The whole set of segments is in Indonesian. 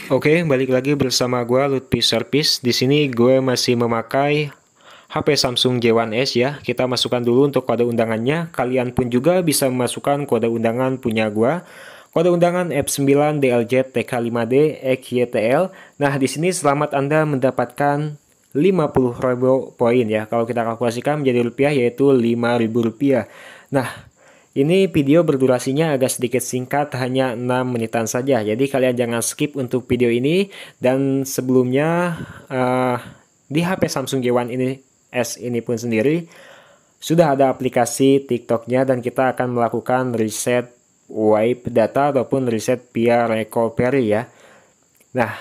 Oke, balik lagi bersama gue Lutfi Serpis. Di sini gue masih memakai HP Samsung J1S ya. Kita masukkan dulu untuk kode undangannya. Kalian pun juga bisa memasukkan kode undangan punya gue. Kode undangan F9 DLZ TK5D EKYTL. Nah, di sini selamat Anda mendapatkan 50.000 poin ya. Kalau kita kalkulasikan menjadi rupiah yaitu 5.000 rupiah. Nah, ini video berdurasinya agak sedikit singkat, hanya 6 menitan saja. Jadi kalian jangan skip untuk video ini. Dan sebelumnya di HP Samsung J1 ini S ini pun sendiri sudah ada aplikasi TikToknya dan kita akan melakukan reset wipe data ataupun reset via recovery ya. Nah,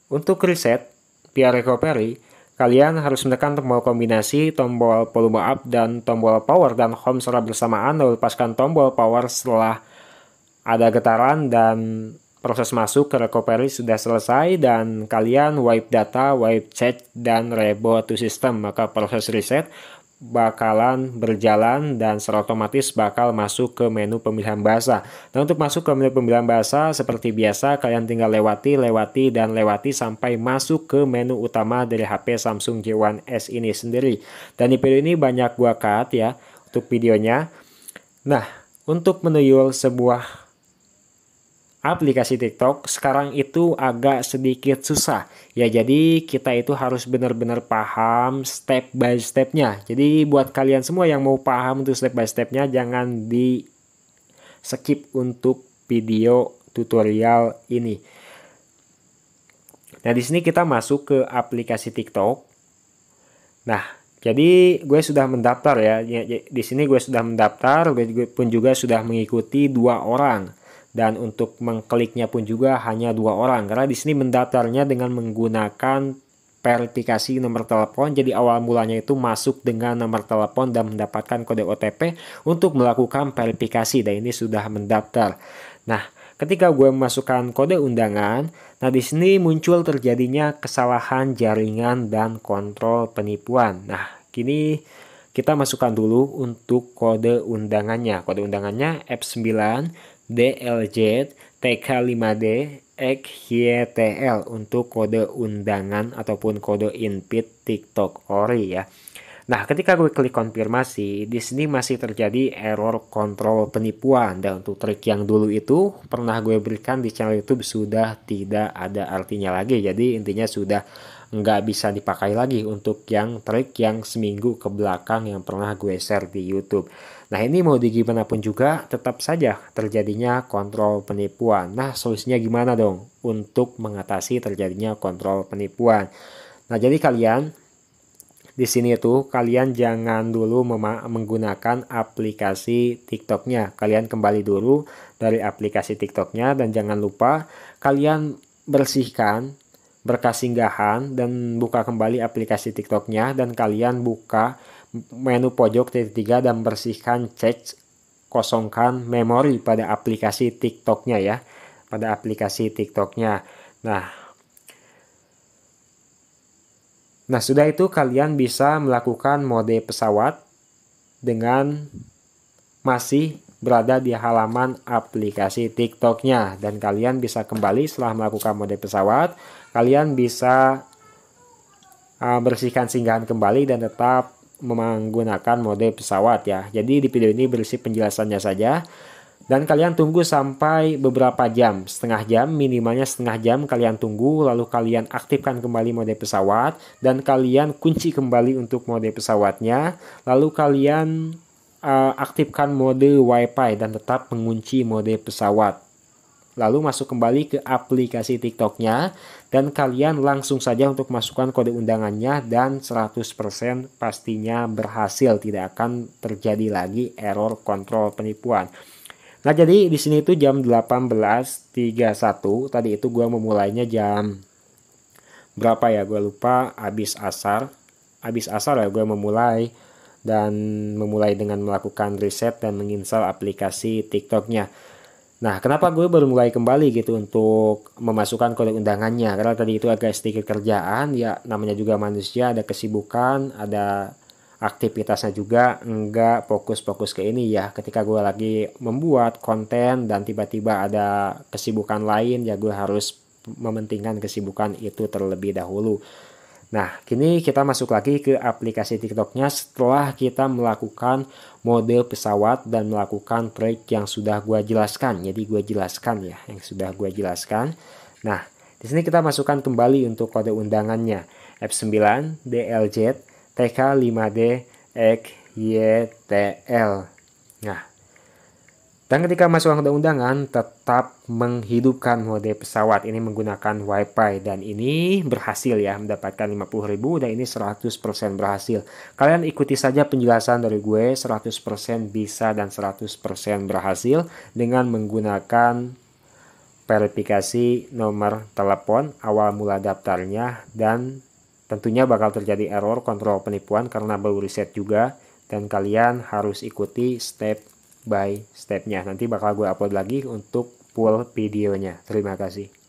untuk reset via recovery, kalian harus menekan tombol kombinasi, tombol volume up, dan tombol power dan home secara bersamaan, lalu lepaskan tombol power setelah ada getaran dan proses masuk ke recovery sudah selesai dan kalian wipe data, wipe chat, dan reboot to system. Maka proses reset bakalan berjalan dan secara otomatis bakal masuk ke menu pemilihan bahasa. Nah, untuk masuk ke menu pemilihan bahasa seperti biasa kalian tinggal lewati sampai masuk ke menu utama dari HP Samsung J1S ini sendiri. Dan di video ini banyak gua cut ya untuk videonya. Nah, untuk menuyul sebuah aplikasi TikTok sekarang itu agak sedikit susah ya, jadi kita itu harus benar-benar paham step by stepnya. Jadi buat kalian semua yang mau paham untuk step by stepnya, jangan di skip untuk video tutorial ini. Nah, di sini kita masuk ke aplikasi TikTok. Nah, jadi gue sudah mendaftar ya. Di sini gue sudah mendaftar, gue pun juga sudah mengikuti 2 orang. Dan untuk mengkliknya pun juga hanya 2 orang. Karena di sini mendaftarnya dengan menggunakan verifikasi nomor telepon. Jadi awal mulanya itu masuk dengan nomor telepon dan mendapatkan kode OTP untuk melakukan verifikasi. Dan ini sudah mendaftar. Nah, ketika gue memasukkan kode undangan, nah di sini muncul terjadinya kesalahan jaringan dan kontrol penipuan. Nah, kini kita masukkan dulu untuk kode undangannya. Kode undangannya F9 DLZ TK5D EKYTL untuk kode undangan ataupun kode invite TikTok Ori ya. Nah, ketika gue klik konfirmasi, di sini masih terjadi error kontrol penipuan. Dan untuk trik yang dulu itu pernah gue berikan di channel YouTube sudah tidak ada artinya lagi. Jadi intinya sudah nggak bisa dipakai lagi untuk yang trik yang seminggu ke belakang yang pernah gue share di YouTube. Nah, ini mau di gimana pun juga tetap saja terjadinya kontrol penipuan. Nah, solusinya gimana dong untuk mengatasi terjadinya kontrol penipuan? Nah, jadi kalian di sini tuh kalian jangan dulu menggunakan aplikasi TikToknya. Kalian kembali dulu dari aplikasi TikToknya dan jangan lupa kalian bersihkan berkas singgahan dan buka kembali aplikasi TikToknya dan kalian buka menu pojok titik 3 dan bersihkan chat, kosongkan memori pada aplikasi TikToknya ya, pada aplikasi TikToknya. Nah, sudah itu kalian bisa melakukan mode pesawat dengan masih berada di halaman aplikasi TikToknya. Dan kalian bisa kembali setelah melakukan mode pesawat. Kalian bisa bersihkan singgahan kembali dan tetap menggunakan mode pesawat ya. Jadi di video ini berisi penjelasannya saja. Dan kalian tunggu sampai beberapa jam, setengah jam, minimalnya setengah jam kalian tunggu, lalu kalian aktifkan kembali mode pesawat, dan kalian kunci kembali untuk mode pesawatnya, lalu kalian aktifkan mode wifi dan tetap mengunci mode pesawat. Lalu masuk kembali ke aplikasi TikToknya, dan kalian langsung saja untuk masukkan kode undangannya dan 100% pastinya berhasil, tidak akan terjadi lagi error kontrol penipuan. Nah, jadi di sini itu jam 18.31. Tadi itu gue memulainya jam berapa ya? Gue lupa, habis asar. Habis asar ya gue memulai dan memulai dengan melakukan reset dan menginstal aplikasi TikToknya. Nah, kenapa gue baru mulai kembali gitu untuk memasukkan kode undangannya? Karena tadi itu agak sedikit kerjaan, ya namanya juga manusia, ada kesibukan, ada aktivitasnya juga, enggak fokus-fokus ke ini ya. Ketika gue lagi membuat konten dan tiba-tiba ada kesibukan lain ya, gue harus mementingkan kesibukan itu terlebih dahulu. Nah, kini kita masuk lagi ke aplikasi TikToknya setelah kita melakukan mode pesawat dan melakukan trik yang sudah gue jelaskan. Jadi gue jelaskan ya, yang sudah gue jelaskan. Nah, di sini kita masukkan kembali untuk kode undangannya. F9, DLZ, TK5D, XYTL. Nah, dan ketika masuk ke undangan, tetap menghidupkan mode pesawat ini menggunakan WiFi. Dan ini berhasil ya, mendapatkan 50.000 dan ini 100% berhasil. Kalian ikuti saja penjelasan dari gue, 100% bisa dan 100% berhasil dengan menggunakan verifikasi nomor telepon, awal mula daftarnya, dan tentunya bakal terjadi error kontrol penipuan karena baru riset juga. Dan kalian harus ikuti step by stepnya. Nanti bakal gue upload lagi untuk full videonya. Terima kasih.